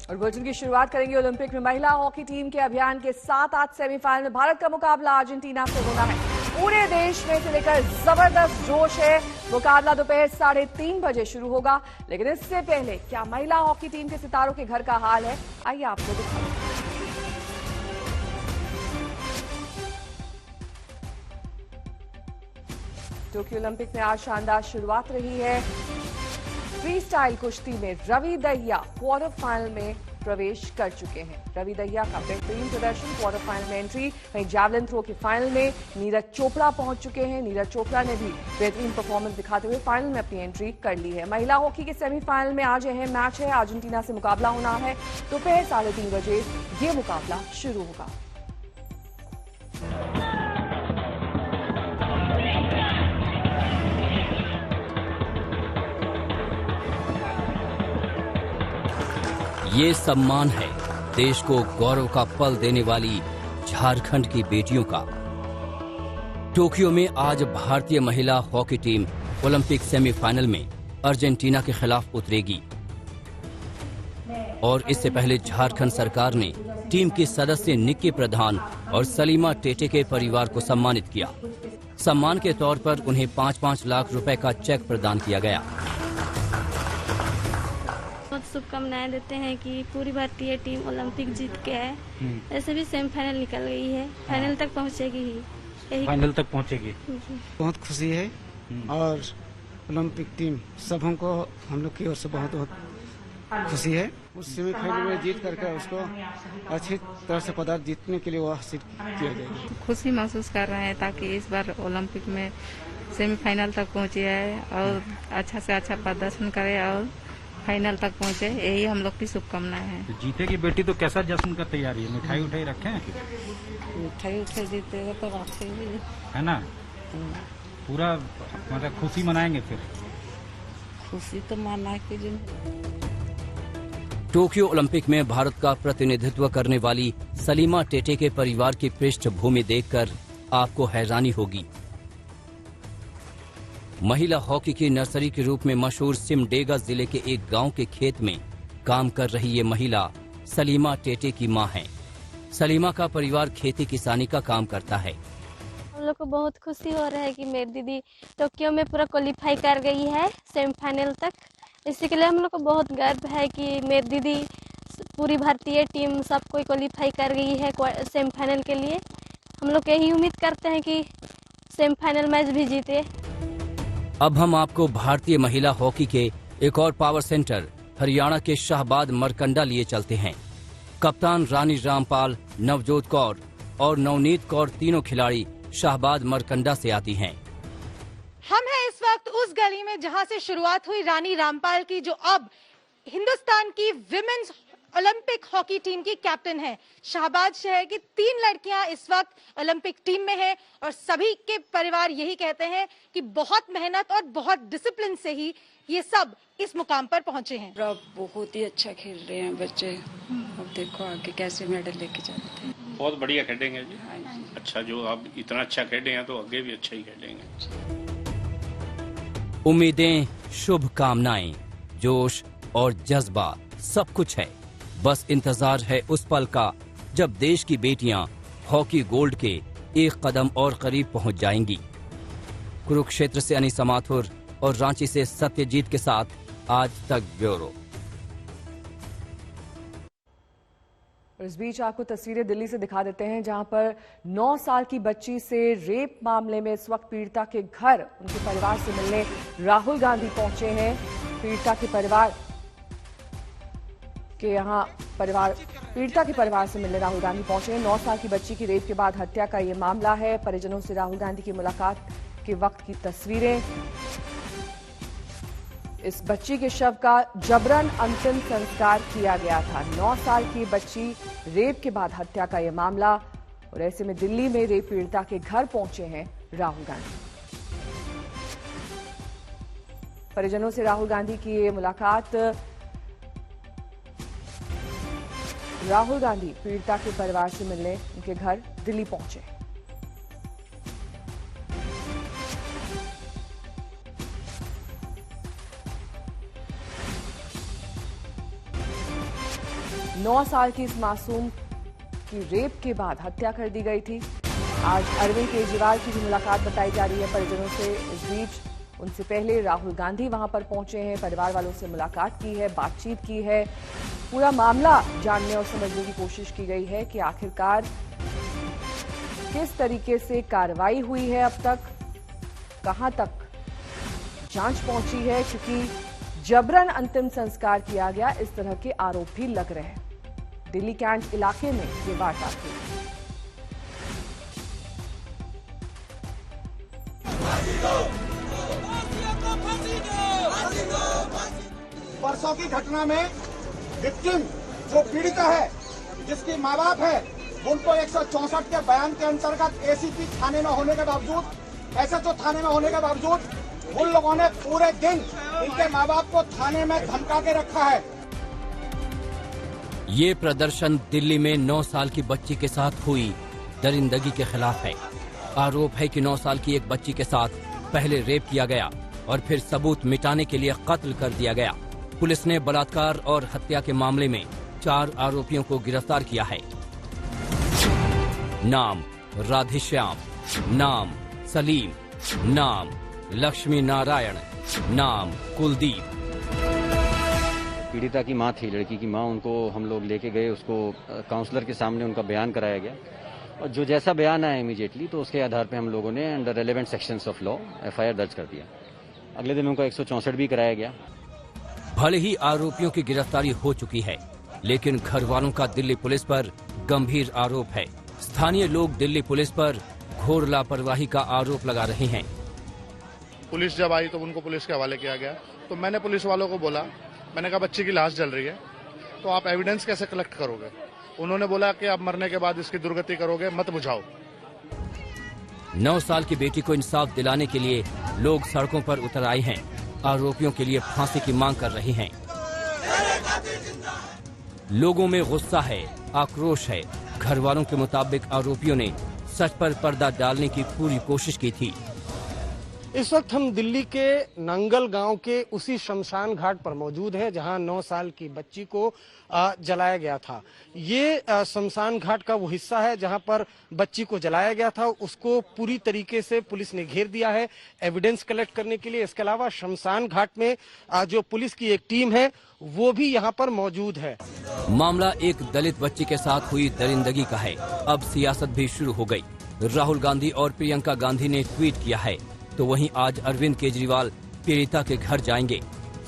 और बुलेटिन की शुरुआत करेंगे ओलंपिक में महिला हॉकी टीम के अभियान के साथ आज सेमीफाइनल में भारत का मुकाबला अर्जेंटीना से होना है। पूरे देश में इसे लेकर जबरदस्त जोश है। मुकाबला दोपहर 3:30 बजे शुरू होगा, लेकिन इससे पहले क्या महिला हॉकी टीम के सितारों के घर का हाल है, आइए आपको दिखाएं। टोक्यो ओलंपिक में आज शानदार शुरुआत रही है। फ्री स्टाइल कुश्ती में रवि दहिया क्वार्टर फाइनल में प्रवेश कर चुके हैं। रवि दहिया का बेहतरीन प्रदर्शन, क्वार्टर फाइनल में एंट्री। वहीं जैवलिन थ्रो के फाइनल में नीरज चोपड़ा पहुंच चुके हैं। नीरज चोपड़ा ने भी बेहतरीन परफॉर्मेंस दिखाते हुए फाइनल में अपनी एंट्री कर ली है। महिला हॉकी के सेमीफाइनल में आज अहम मैच है। अर्जेंटीना से मुकाबला होना है। दोपहर 3:30 बजे ये मुकाबला शुरू होगा। ये सम्मान है देश को गौरव का पल देने वाली झारखंड की बेटियों का। टोक्यो में आज भारतीय महिला हॉकी टीम ओलंपिक सेमीफाइनल में अर्जेंटीना के खिलाफ उतरेगी और इससे पहले झारखंड सरकार ने टीम के सदस्य निक्की प्रधान और सलीमा टेटे के परिवार को सम्मानित किया। सम्मान के तौर पर उन्हें 5-5 लाख रुपए का चेक प्रदान किया गया। बहुत शुभकामनाएं देते हैं कि पूरी भारतीय टीम ओलंपिक जीत के है। ऐसे भी सेमीफाइनल निकल गई है, फाइनल तक पहुंचेगी ही। फाइनल तक पहुंचेगी। बहुत खुशी है और ओलंपिक टीम सब हमको हम लोग की ओर से बहुत बहुत खुशी है। उस सेमीफाइनल में जीत करके उसको अच्छी तरह से पदक जीतने के लिए वो हासिल किया जाएगा। खुशी महसूस कर रहे हैं ताकि इस बार ओलंपिक में सेमीफाइनल तक पहुंचे है और अच्छा से अच्छा प्रदर्शन करे और फाइनल तक पहुंचे, यही हम लोग की शुभकामनाएं हैं। तो जीतेगी बेटी तो कैसा जश्न का तैयारी है? मिठाई उठाई रखे हैं? मिठाई उठाई जीतेगा तो रखेंगे, है ना? पूरा मतलब खुशी मनाएंगे फिर। खुशी तो माना कि टोक्यो ओलंपिक में भारत का प्रतिनिधित्व करने वाली सलीमा टेटे के परिवार की पृष्ठभूमि देखकर आपको हैरानी होगी। महिला हॉकी की नर्सरी के रूप में मशहूर सिमडेगा जिले के एक गांव के खेत में काम कर रही ये महिला सलीमा टेटे की मां हैं। सलीमा का परिवार खेती किसानी का काम करता है। हम लोग को बहुत खुशी हो रहा है कि मेरी दीदी टोक्यो में पूरा क्वालिफाई कर गई है सेमीफाइनल तक। इसी के लिए हम लोग को बहुत गर्व है कि मेरी दीदी पूरी भारतीय टीम सब कोई क्वालिफाई कर गई है सेमीफाइनल के लिए। हम लोग यही उम्मीद करते हैं कि सेमीफाइनल मैच भी जीते। अब हम आपको भारतीय महिला हॉकी के एक और पावर सेंटर हरियाणा के शाहबाद मरकंडा लिए चलते हैं। कप्तान रानी रामपाल, नवजोत कौर और नवनीत कौर तीनों खिलाड़ी शाहबाद मरकंडा से आती हैं। हम हैं इस वक्त उस गली में जहां से शुरुआत हुई रानी रामपाल की, जो अब हिंदुस्तान की विमेन्स ओलंपिक हॉकी टीम की कैप्टन है। शाहबाद शहर की 3 लड़कियां इस वक्त ओलंपिक टीम में हैं और सभी के परिवार यही कहते हैं कि बहुत मेहनत और बहुत डिसिप्लिन से ही ये सब इस मुकाम पर पहुंचे हैं। बहुत ही अच्छा खेल रहे हैं बच्चे। अब देखो आगे कैसे मेडल लेके जाते हैं। बहुत बढ़िया खेलेंगे जी। अच्छा, जो आप इतना अच्छा खेले हैं तो आगे भी अच्छा ही खेलेंगे। उम्मीदें, शुभकामनाएं, जोश और जज्बा सब कुछ है। बस इंतजार है उस पल का जब देश की बेटियां हॉकी गोल्ड के एक कदम और करीब पहुंच जाएंगी। कुरुक्षेत्र से अनीसा माथुर और रांची से सत्यजीत के साथ आज तक ब्यूरो। इस बीच आपको तस्वीरें दिल्ली से दिखा देते हैं, जहां पर 9 साल की बच्ची से रेप मामले में इस वक्त पीड़िता के घर उनके परिवार से मिलने राहुल गांधी पहुंचे हैं। पीड़िता के परिवार पीड़िता के परिवार से मिलने राहुल गांधी पहुंचे हैं। 9 साल की बच्ची की रेप के बाद हत्या का ये मामला है। परिजनों से राहुल गांधी की मुलाकात के वक्त की तस्वीरें। इस बच्ची के शव का जबरन अंतिम संस्कार किया गया था। 9 साल की बच्ची रेप के बाद हत्या का यह मामला, और ऐसे में दिल्ली में रेप पीड़िता के घर पहुंचे हैं राहुल गांधी। परिजनों से राहुल गांधी की ये मुलाकात। राहुल गांधी पीड़िता के परिवार से मिलने उनके घर दिल्ली पहुंचे। 9 साल की इस मासूम की रेप के बाद हत्या कर दी गई थी। आज अरविंद केजरीवाल की भी मुलाकात बताई जा रही है परिजनों से। इस बीच उनसे पहले राहुल गांधी वहां पर पहुंचे हैं, परिवार वालों से मुलाकात की है, बातचीत की है। पूरा मामला जानने और समझने की कोशिश की गई है कि आखिरकार किस तरीके से कार्रवाई हुई है, अब तक कहां तक जांच पहुंची है, क्योंकि जबरन अंतिम संस्कार किया गया, इस तरह के आरोप भी लग रहे हैं। दिल्ली कैंट इलाके में ये वारदात हुई। परसों की घटना में विक्टिम जो पीड़िता है, जिसकी माँ बाप है, उनको 164 के बयान के अंतर्गत एसीपी थाने में होने के बावजूद, एसएचओ थाने में होने के बावजूद उन लोगों ने पूरे दिन इनके माँ बाप को थाने में धमका के रखा है। ये प्रदर्शन दिल्ली में 9 साल की बच्ची के साथ हुई दरिंदगी के खिलाफ है। आरोप है कि 9 साल की एक बच्ची के साथ पहले रेप किया गया और फिर सबूत मिटाने के लिए कत्ल कर दिया गया। पुलिस ने बलात्कार और हत्या के मामले में 4 आरोपियों को गिरफ्तार किया है। नाम राधेश्याम, नाम सलीम, नाम लक्ष्मी नारायण, नाम कुलदीप। पीड़िता की मां थी, लड़की की मां, उनको हम लोग लेके गए, उसको काउंसलर के सामने उनका बयान कराया गया और जो जैसा बयान आया इमीडिएटली तो उसके आधार पे हम लोगों ने under relevant sections of law FIR दर्ज कर दिया। अगले दिन उनका 164 भी कराया गया। भले ही आरोपियों की गिरफ्तारी हो चुकी है, लेकिन घर वालों का दिल्ली पुलिस पर गंभीर आरोप है। स्थानीय लोग दिल्ली पुलिस पर घोर लापरवाही का आरोप लगा रहे हैं। पुलिस जब आई तो उनको पुलिस के हवाले किया गया, तो मैंने पुलिस वालों को बोला, मैंने कहा बच्ची की लाश जल रही है तो आप एविडेंस कैसे कलेक्ट करोगे? उन्होंने बोला कि आप मरने के बाद इसकी दुर्गति करोगे, मत बुझाओ। 9 साल की बेटी को इंसाफ दिलाने के लिए लोग सड़कों पर उतर आए हैं। आरोपियों के लिए फांसी की मांग कर रहे हैं। लोगों में गुस्सा है, आक्रोश है। घर वालों के मुताबिक आरोपियों ने सच पर पर्दा डालने की पूरी कोशिश की थी। इस वक्त हम दिल्ली के नंगल गांव के उसी शमशान घाट पर मौजूद हैं जहां 9 साल की बच्ची को जलाया गया था। ये शमशान घाट का वो हिस्सा है जहां पर बच्ची को जलाया गया था। उसको पूरी तरीके से पुलिस ने घेर दिया है एविडेंस कलेक्ट करने के लिए। इसके अलावा शमशान घाट में जो पुलिस की एक टीम है वो भी यहाँ पर मौजूद है। मामला एक दलित बच्ची के साथ हुई दरिंदगी का है। अब सियासत भी शुरू हो गई। राहुल गांधी और प्रियंका गांधी ने ट्वीट किया है, तो वहीं आज अरविंद केजरीवाल पीड़िता के घर जाएंगे।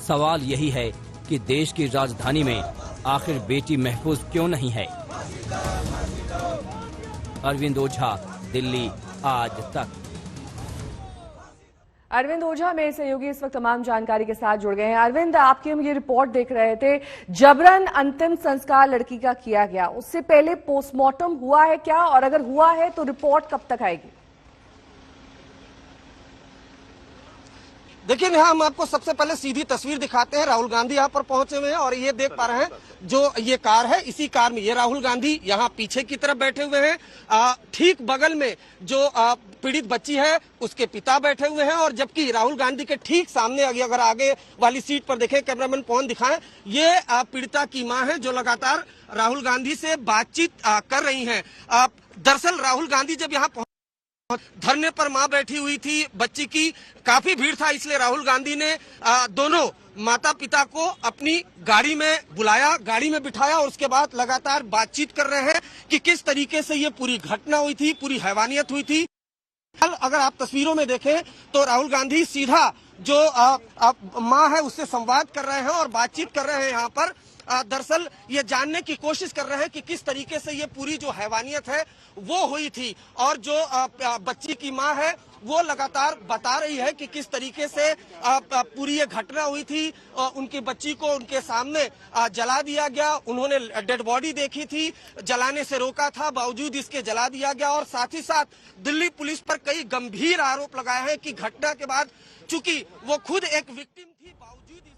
सवाल यही है कि देश की राजधानी में आखिर बेटी महफूज क्यों नहीं है। अरविंद ओझा, दिल्ली आज तक। अरविंद ओझा मेरे सहयोगी इस वक्त तमाम जानकारी के साथ जुड़ गए हैं। अरविंद, आपकी हम ये रिपोर्ट देख रहे थे, जबरन अंतिम संस्कार लड़की का किया गया, उससे पहले पोस्टमार्टम हुआ है क्या, और अगर हुआ है तो रिपोर्ट कब तक आएगी? देखिए नेहा, हम आपको सबसे पहले सीधी तस्वीर दिखाते हैं। राहुल गांधी यहाँ पर पहुंचे हुए हैं और ये देख पा रहे हैं जो ये कार है, इसी कार में ये राहुल गांधी यहाँ पीछे की तरफ बैठे हुए हैं। ठीक बगल में जो पीड़ित बच्ची है उसके पिता बैठे हुए हैं, और जबकि राहुल गांधी के ठीक सामने अगर आगे वाली सीट पर देखें, कैमरामैन पवन दिखाएं, ये पीड़िता की मां है जो लगातार राहुल गांधी से बातचीत कर रही है। दरअसल राहुल गांधी जब यहाँ धरने पर मां बैठी हुई थी, बच्ची की काफी भीड़ था, इसलिए राहुल गांधी ने दोनों माता पिता को अपनी गाड़ी में बुलाया, गाड़ी में बिठाया और उसके बाद लगातार बातचीत कर रहे हैं कि किस तरीके से ये पूरी घटना हुई थी, पूरी हैवानियत हुई थी। अगर आप तस्वीरों में देखें तो राहुल गांधी सीधा जो मां है उससे संवाद कर रहे हैं और बातचीत कर रहे हैं। यहाँ पर दरअसल ये जानने की कोशिश कर रहे हैं कि किस तरीके से ये पूरी जो हैवानियत है वो हुई थी, और जो बच्ची की मां है वो लगातार बता रही है कि किस तरीके से पूरी ये घटना हुई थी। उनकी बच्ची को उनके सामने जला दिया गया, उन्होंने डेड बॉडी देखी थी, जलाने से रोका था, बावजूद इसके जला दिया गया। और साथ ही साथ दिल्ली पुलिस पर कई गंभीर आरोप लगाए हैं कि घटना के बाद चूंकि वो खुद एक विक्टिम थी, बावजूद इसके।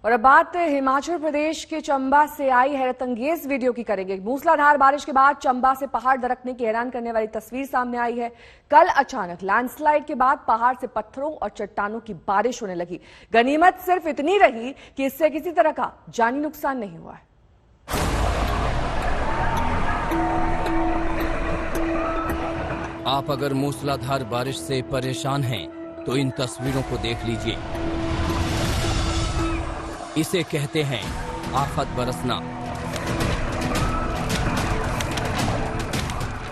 और अब बात हिमाचल प्रदेश के चंबा से आई हैरतअंगेज वीडियो की करेंगे। मूसलाधार बारिश के बाद चंबा से पहाड़ दरकने की हैरान करने वाली तस्वीर सामने आई है। कल अचानक लैंडस्लाइड के बाद पहाड़ से पत्थरों और चट्टानों की बारिश होने लगी। गनीमत सिर्फ इतनी रही कि इससे किसी तरह का जानी नुकसान नहीं हुआ है। आप अगर मूसलाधार बारिश से परेशान हैं, तो इन तस्वीरों को देख लीजिए। इसे कहते हैं आफत बरसना।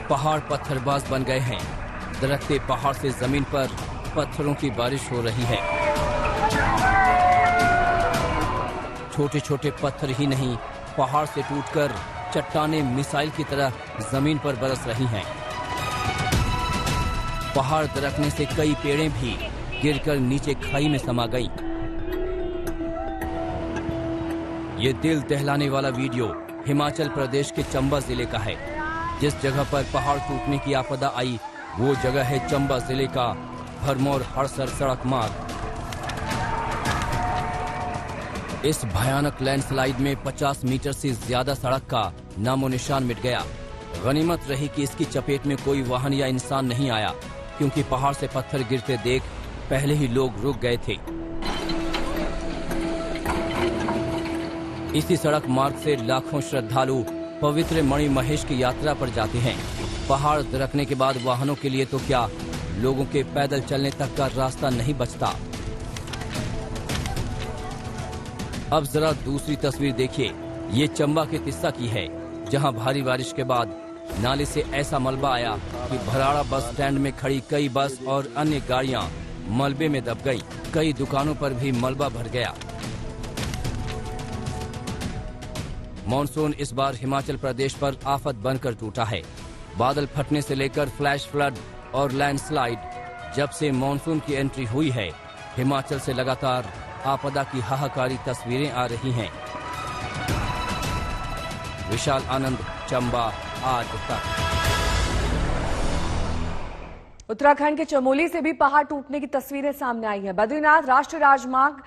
पहाड़ पत्थरबाज बन गए हैं। दरकते पहाड़ से जमीन पर पत्थरों की बारिश हो रही है। छोटे छोटे पत्थर ही नहीं, पहाड़ से टूटकर चट्टानें मिसाइल की तरह जमीन पर बरस रही हैं। पहाड़ दरकने से कई पेड़ें भी गिरकर नीचे खाई में समा गईं। ये दिल दहलाने वाला वीडियो हिमाचल प्रदेश के चंबा जिले का है। जिस जगह पर पहाड़ टूटने की आपदा आई, वो जगह है चंबा जिले का भरमौर हड़सर सड़क मार्ग। इस भयानक लैंडस्लाइड में 50 मीटर से ज्यादा सड़क का नामो निशान मिट गया। गनीमत रही कि इसकी चपेट में कोई वाहन या इंसान नहीं आया, क्योंकि पहाड़ से पत्थर गिरते देख पहले ही लोग रुक गए थे। इसी सड़क मार्ग से लाखों श्रद्धालु पवित्र मणि महेश की यात्रा पर जाते हैं। पहाड़ दरकने के बाद वाहनों के लिए तो क्या, लोगों के पैदल चलने तक का रास्ता नहीं बचता। अब जरा दूसरी तस्वीर देखिए। ये चंबा के तिस्सा की है, जहां भारी बारिश के बाद नाले से ऐसा मलबा आया कि भराड़ा बस स्टैंड में खड़ी कई बस और अन्य गाड़ियां मलबे में दब गई। कई दुकानों पर भी मलबा भर गया। मॉनसून इस बार हिमाचल प्रदेश पर आफत बनकर टूटा है। बादल फटने से लेकर फ्लैश फ्लड और लैंडस्लाइड, जब से मॉनसून की एंट्री हुई है, हिमाचल से लगातार आपदा की हाहाकारी तस्वीरें आ रही हैं। विशाल आनंद, चंबा, आज तक। उत्तराखंड के चमोली से भी पहाड़ टूटने की तस्वीरें सामने आई हैं। बद्रीनाथ राष्ट्रीय राजमार्ग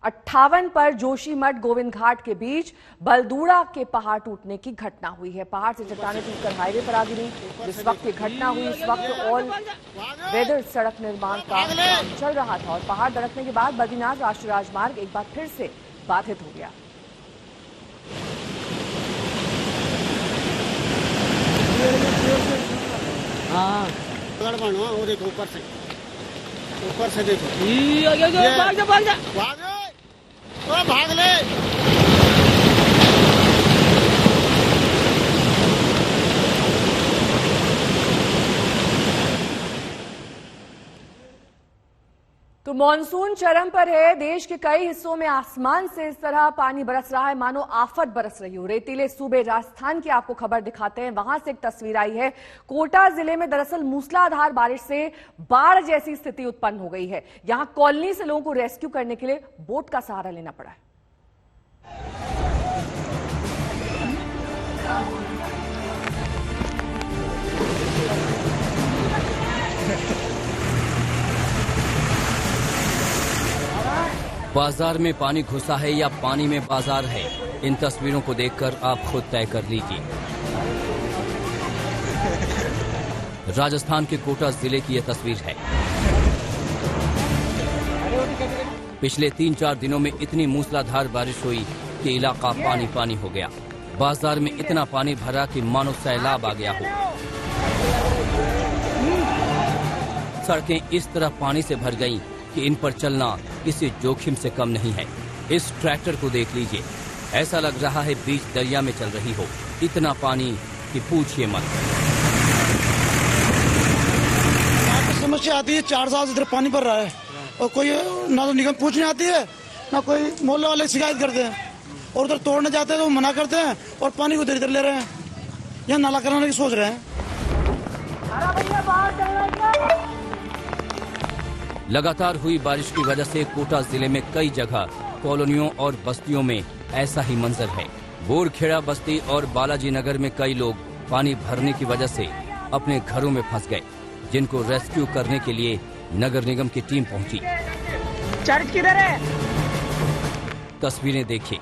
58 पर जोशीमठ गोविंद घाट के बीच बलदूड़ा के पहाड़ टूटने की घटना हुई है। पहाड़ से चट्टानें टूटकर हाईवे पर आ गिरी। जिस वक्त ये घटना हुई, इस वक्त ऑल वेदर सड़क निर्माण का काम चल रहा था और पहाड़ दरकने के बाद बद्रीनाथ राष्ट्रीय राजमार्ग एक बार फिर से बाधित हो गया। हाँ, वो देखो ऊपर से देखो। भाग ले। तो मॉनसून चरम पर है। देश के कई हिस्सों में आसमान से इस तरह पानी बरस रहा है मानो आफत बरस रही हो। रेतीले सूबे राजस्थान की आपको खबर दिखाते हैं। वहां से एक तस्वीर आई है। कोटा जिले में दरअसल मूसलाधार बारिश से बाढ़ जैसी स्थिति उत्पन्न हो गई है। यहां कॉलोनी से लोगों को रेस्क्यू करने के लिए बोट का सहारा लेना पड़ा है। बाजार में पानी घुसा है या पानी में बाजार है, इन तस्वीरों को देखकर आप खुद तय कर लीजिए। राजस्थान के कोटा जिले की यह तस्वीर है। पिछले 3-4 दिनों में इतनी मूसलाधार बारिश हुई कि इलाका पानी पानी हो गया। बाजार में इतना पानी भरा कि मानो सैलाब आ गया हो। सड़कें इस तरह पानी से भर गईं कि इन पर चलना किसी जोखिम से कम नहीं है। इस ट्रैक्टर को देख लीजिए, ऐसा लग रहा है बीच दरिया में चल रही हो। इतना पानी कि पूछिए मत। समस्या आती है, 4 साल से इधर पानी भर रहा है और कोई ना तो निगम पूछने आती है, ना कोई मोहल्ले वाले शिकायत करते हैं। और उधर तोड़ने जाते हैं तो मना करते हैं और पानी को इधर इधर ले रहे हैं। यहाँ नाला कराने की सोच रहे हैं। लगातार हुई बारिश की वजह से कोटा जिले में कई जगह कॉलोनियों और बस्तियों में ऐसा ही मंजर है। बोरखेड़ा बस्ती और बालाजी नगर में कई लोग पानी भरने की वजह से अपने घरों में फंस गए, जिनको रेस्क्यू करने के लिए नगर निगम की टीम पहुंची। चर्च किधर है? तस्वीरें देखिए,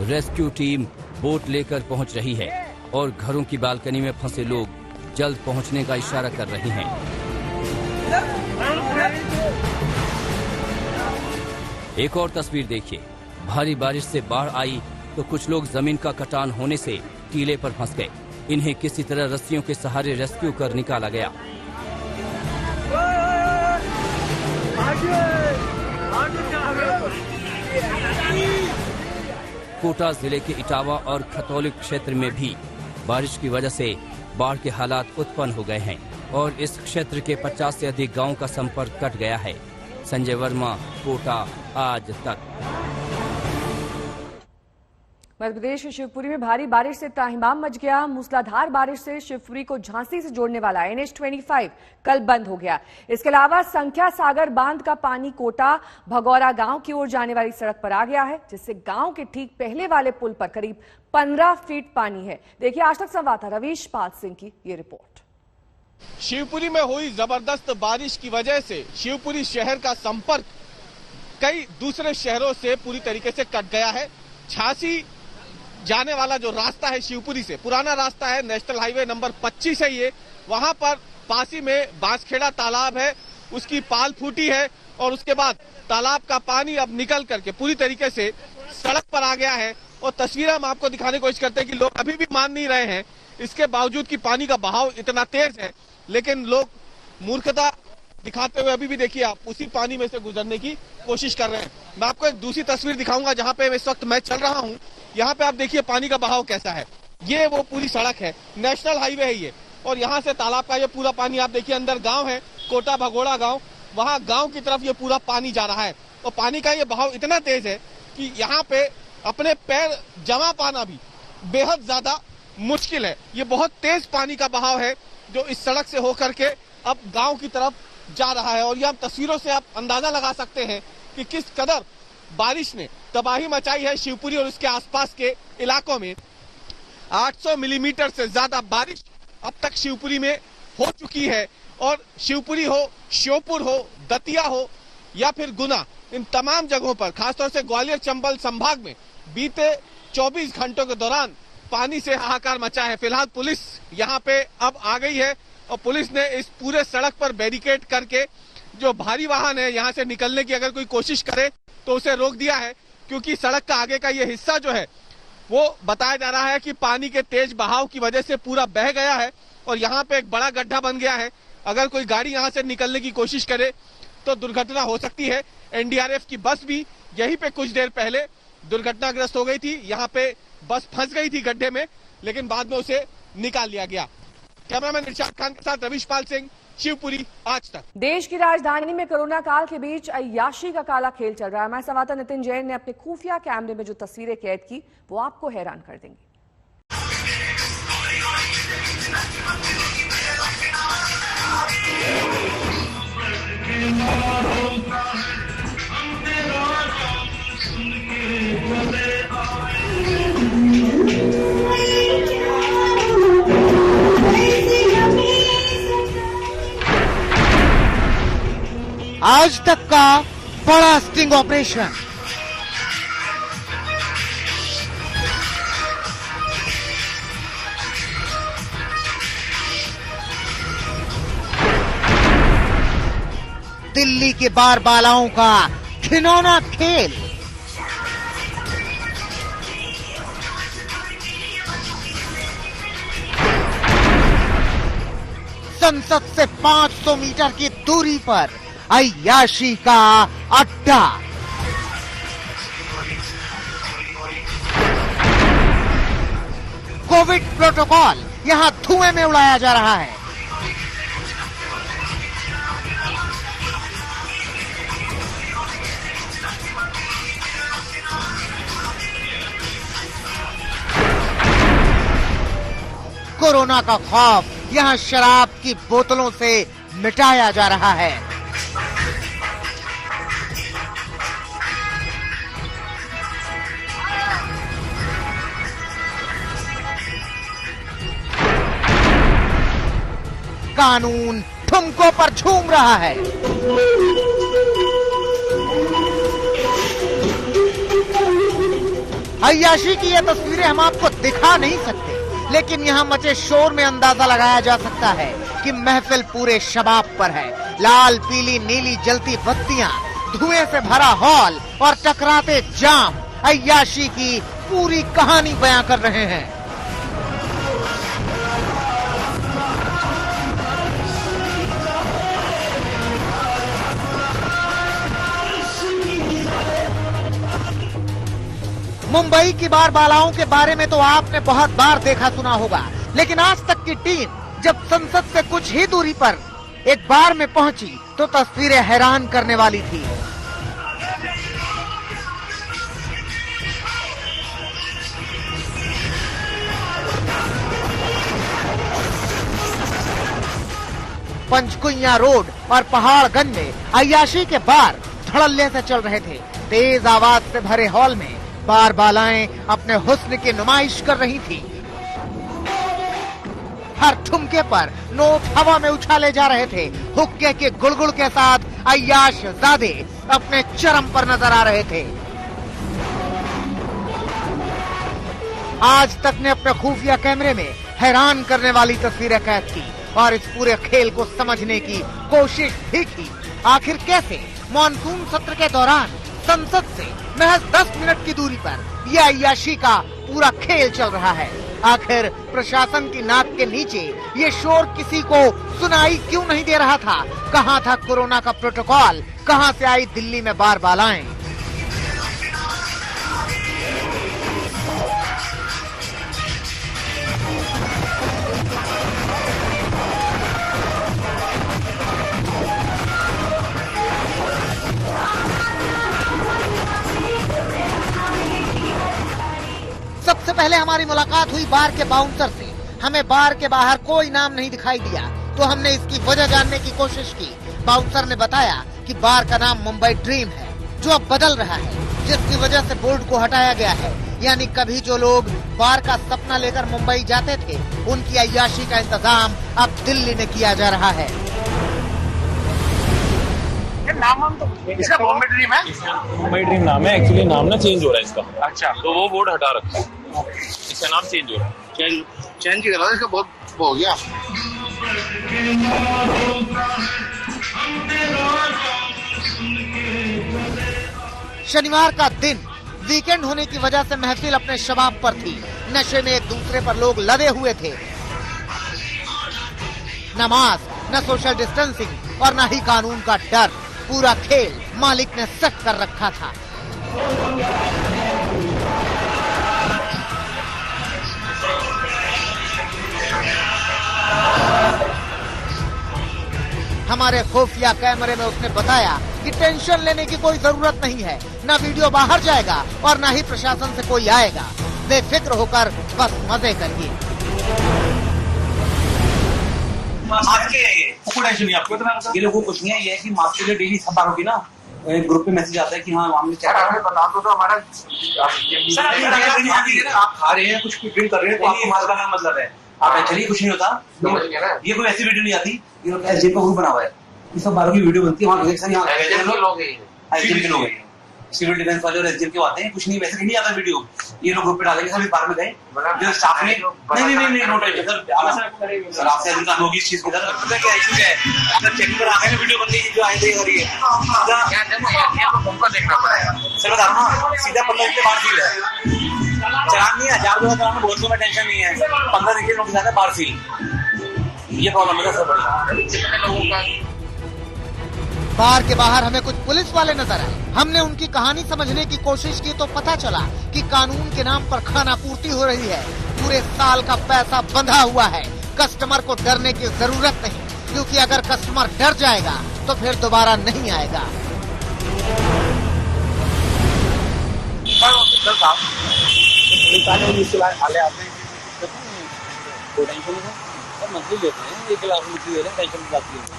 रेस्क्यू टीम बोट लेकर पहुंच रही है और घरों की बालकनी में फंसे लोग जल्द पहुंचने का इशारा कर रहे हैं। एक और तस्वीर देखिए, भारी बारिश से बाढ़ आई तो कुछ लोग जमीन का कटान होने से टीले पर फंस गए। इन्हें किसी तरह रस्सियों के सहारे रेस्क्यू कर निकाला गया। कोटा जिले के इटावा और खतौली क्षेत्र में भी बारिश की वजह से बाढ़ के हालात उत्पन्न हो गए हैं और इस क्षेत्र के 50 से अधिक गांवों का संपर्क कट गया है। संजय वर्मा, कोटा, आज तक। मध्य प्रदेश के शिवपुरी में भारी बारिश से ताहिमाम मच गया। मूसलाधार बारिश से शिवपुरी को झांसी से जोड़ने वाला NH-25 कल बंद हो गया। इसके अलावा संख्या सागर बांध का पानी कोटा भगौरा गांव की ओर जाने वाली सड़क पर आ गया है, जिससे गांव के ठीक पहले वाले पुल पर करीब 15 फीट पानी है। देखिए आज तक संवाददाता रवीश पाल सिंह की ये रिपोर्ट। शिवपुरी में हुई जबरदस्त बारिश की वजह से शिवपुरी शहर का संपर्क कई दूसरे शहरों से पूरी तरीके से कट गया है। झांसी जाने वाला जो रास्ता है शिवपुरी से, पुराना रास्ता है, नेशनल हाईवे नंबर 25 है ये, वहां पर पासी में बांसखेड़ा तालाब है, उसकी पाल फूटी है और उसके बाद तालाब का पानी अब निकल करके पूरी तरीके से सड़क पर आ गया है। और तस्वीरें हम आपको दिखाने की कोशिश करते हैं कि लोग अभी भी मान नहीं रहे हैं, इसके बावजूद कि पानी का बहाव इतना तेज है, लेकिन लोग मूर्खता दिखाते हुए अभी भी देखिए आप उसी पानी में से गुजरने की कोशिश कर रहे हैं। मैं आपको एक दूसरी तस्वीर दिखाऊंगा जहां पे इस वक्त मैं चल रहा हूं। यहाँ पे आप देखिए पानी का बहाव कैसा है। ये वो पूरी सड़क है, नेशनल हाईवे है ये, और यहाँ से तालाब का ये पूरा पानी आप देखिए, अंदर गांव है कोटा भगोड़ा गांव, वहाँ गांव की तरफ ये पूरा पानी जा रहा है और पानी का ये बहाव इतना तेज है कि यहाँ पे अपने पैर जमा पाना भी बेहद ज्यादा मुश्किल है। ये बहुत तेज पानी का बहाव है जो इस सड़क से होकर के अब गांव की तरफ जा रहा है। और ये हम तस्वीरों से आप अंदाजा लगा सकते हैं कि किस कदर बारिश ने तबाही मचाई है शिवपुरी और उसके आसपास के इलाकों में। 800 मिलीमीटर से ज्यादा बारिश अब तक शिवपुरी में हो चुकी है और शिवपुरी हो, श्योपुर हो, दतिया हो या फिर गुना, इन तमाम जगहों पर खासतौर से ग्वालियर चंबल संभाग में बीते 24 घंटों के दौरान पानी से हाहाकार मचा है। फिलहाल पुलिस यहाँ पे अब आ गई है और पुलिस ने इस पूरे सड़क पर बैरिकेड करके जो भारी वाहन है यहाँ से निकलने की अगर कोई कोशिश करे तो उसे रोक दिया है, क्योंकि सड़क का आगे का ये हिस्सा जो है वो बताया जा रहा है कि पानी के तेज बहाव की वजह से पूरा बह गया है और यहाँ पे एक बड़ा गड्ढा बन गया है। अगर कोई गाड़ी यहाँ से निकलने की कोशिश करे तो दुर्घटना हो सकती है। NDRF की बस भी यहीं पे कुछ देर पहले दुर्घटनाग्रस्त हो गई थी। यहाँ पे बस फंस गई थी गड्ढे में, लेकिन बाद में उसे निकाल लिया गया। कैमरामैन इरशाद खान के साथ रवीश पाल सिंह, शिवपुरी, आज तक। देश की राजधानी में कोरोना काल के बीच अय्याशी का काला खेल चल रहा है। हमारे संवाददाता नितिन जैन ने अपने खुफिया कैमरे में जो तस्वीरें कैद की वो आपको हैरान कर देंगी। आज तक का बड़ा स्टिंग ऑपरेशन। दिल्ली के बार बालाओं का खिलौना खेल। संसद से 500 मीटर की दूरी पर अय्याशी का अड्डा। कोविड प्रोटोकॉल यहां धुएं में उड़ाया जा रहा है। कोरोना का खौफ यहां शराब की बोतलों से मिटाया जा रहा है। कानून ठुमकों पर झूम रहा है। अय्याशी की ये तस्वीरें हम आपको दिखा नहीं सकते, लेकिन यहाँ मचे शोर में अंदाजा लगाया जा सकता है कि महफिल पूरे शबाब पर है। लाल पीली नीली जलती बत्तियां, धुएं से भरा हॉल और टकराते जाम अय्याशी की पूरी कहानी बयां कर रहे हैं। मुंबई की बारबालाओं के बारे में तो आपने बहुत बार देखा सुना होगा, लेकिन आज तक की टीम जब संसद से कुछ ही दूरी पर एक बार में पहुंची तो तस्वीरें हैरान करने वाली थी। पंचकुइया रोड और पहाड़गंज में अय्याशी के बार धड़ल्ले से चल रहे थे। तेज आवाज से भरे हॉल में बारबालाएं अपने हुस्न की नुमाइश कर रही थी। हर ठुमके पर नोट हवा में उछाले जा रहे थे। हुक्के के गुड़गुड़ के साथ अय्याश ज़ादे अपने चरम पर नजर आ रहे थे। आज तक ने अपने खुफिया कैमरे में हैरान करने वाली तस्वीरें कैद की और इस पूरे खेल को समझने की कोशिश भी की। आखिर कैसे मॉनसून सत्र के दौरान संसद से महज 10 मिनट की दूरी पर यह अय्याशी का पूरा खेल चल रहा है। आखिर प्रशासन की नाक के नीचे ये शोर किसी को सुनाई क्यों नहीं दे रहा था? कहाँ था कोरोना का प्रोटोकॉल? कहाँ से आई दिल्ली में बारबालाएं? सबसे पहले हमारी मुलाकात हुई बार के बाउंसर से। हमें बार के बाहर कोई नाम नहीं दिखाई दिया तो हमने इसकी वजह जानने की कोशिश की। बाउंसर ने बताया कि बार का नाम मुंबई ड्रीम है, जो अब बदल रहा है, जिसकी वजह से बोर्ड को हटाया गया है। यानी कभी जो लोग बार का सपना लेकर मुंबई जाते थे, उनकी अय्याशी का इंतजाम अब दिल्ली में किया जा रहा है। नाम तो इसका मुंबई ड्रीम है। मुंबई ड्रीम नाम है, एक्चुअली नाम ना चेंज हो रहा है इसका। अच्छा, तो वो बोर्ड हटा रखा है, इसका नाम चेंज हो रहा है। चेंज की इसका बहुत हो गया। शनिवार का दिन वीकेंड होने की वजह से महफिल अपने शबाब पर थी। नशे में एक दूसरे पर लोग लदे हुए थे। न मास्क, न सोशल डिस्टेंसिंग और न ही कानून का डर। पूरा खेल मालिक ने सेट कर रखा था। हमारे खुफिया कैमरे में उसने बताया कि टेंशन लेने की कोई जरूरत नहीं है, न वीडियो बाहर जाएगा और न ही प्रशासन से कोई आएगा। बेफिक्र होकर बस मजे करिए। मास्क के टेंशन नहीं आपको, ये लोगों को कुछ नहीं है। ये है कि मास्क के लिए डेली खबर होगी ना, एक ग्रुप पे मैसेज आता है कि हाँ हमने बता दो तो हमारा आप खा रहे हैं, कुछ ड्रिंक कर रहे हैं तो आपको मास्क का क्या मतलब है? आप चलिए कुछ नहीं होता। ये कोई ऐसी वीडियो नहीं आती, ये जेब का ग्रुप बना हुआ है, ये सब बाहर की वीडियो बनती है। वहाँ लोग सिविल डिफेंस वाले और एसडीएम के आते हैं, कुछ नहीं वैसे नहीं आता वीडियो। ये लोग ग्रुप पे डालेंगे, सभी बाहर में गए जो स्टाफ ने नहीं नो टाइम सर आपसे अधिक काम होगी इस चीज की। सर क्या इशू है? सर चेक पर आ गए वीडियो बन गई जो आए थे हो रही है, उनको देखना पड़ेगा। सर बता रहा हूँ सीधा 15 दिन के बाद फील है, चलान नहीं है। 1000 चलान बहुत में टेंशन नहीं है, 15 दिन के नोटिस आता है बाहर फील। ये प्रॉब्लम है सर बड़ी। कितने लोगों का बार के बाहर हमें कुछ पुलिस वाले नजर आए। हमने उनकी कहानी समझने की कोशिश की तो पता चला कि कानून के नाम पर खाना पूर्ति हो रही है। पूरे साल का पैसा बंधा हुआ है। कस्टमर को डरने की जरूरत नहीं, क्योंकि अगर कस्टमर डर जाएगा तो फिर दोबारा नहीं आएगा। मंथली लेते हैं, 1 लाख मंथली ले रहे हैं, टेंशन की बात नहीं।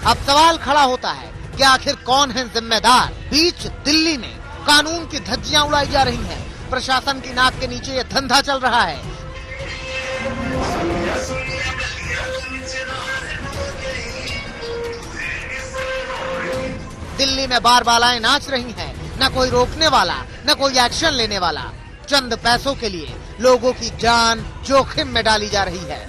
अब सवाल खड़ा होता है कि आखिर कौन है जिम्मेदार? बीच दिल्ली में कानून की धज्जियां उड़ाई जा रही हैं। प्रशासन की नाक के नीचे ये धंधा चल रहा है। दिल्ली में बारबालाएं नाच रही हैं, न कोई रोकने वाला, न कोई एक्शन लेने वाला। चंद पैसों के लिए लोगों की जान जोखिम में डाली जा रही है।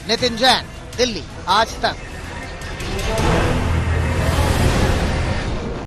नितिन जैन, दिल्ली, आज तक।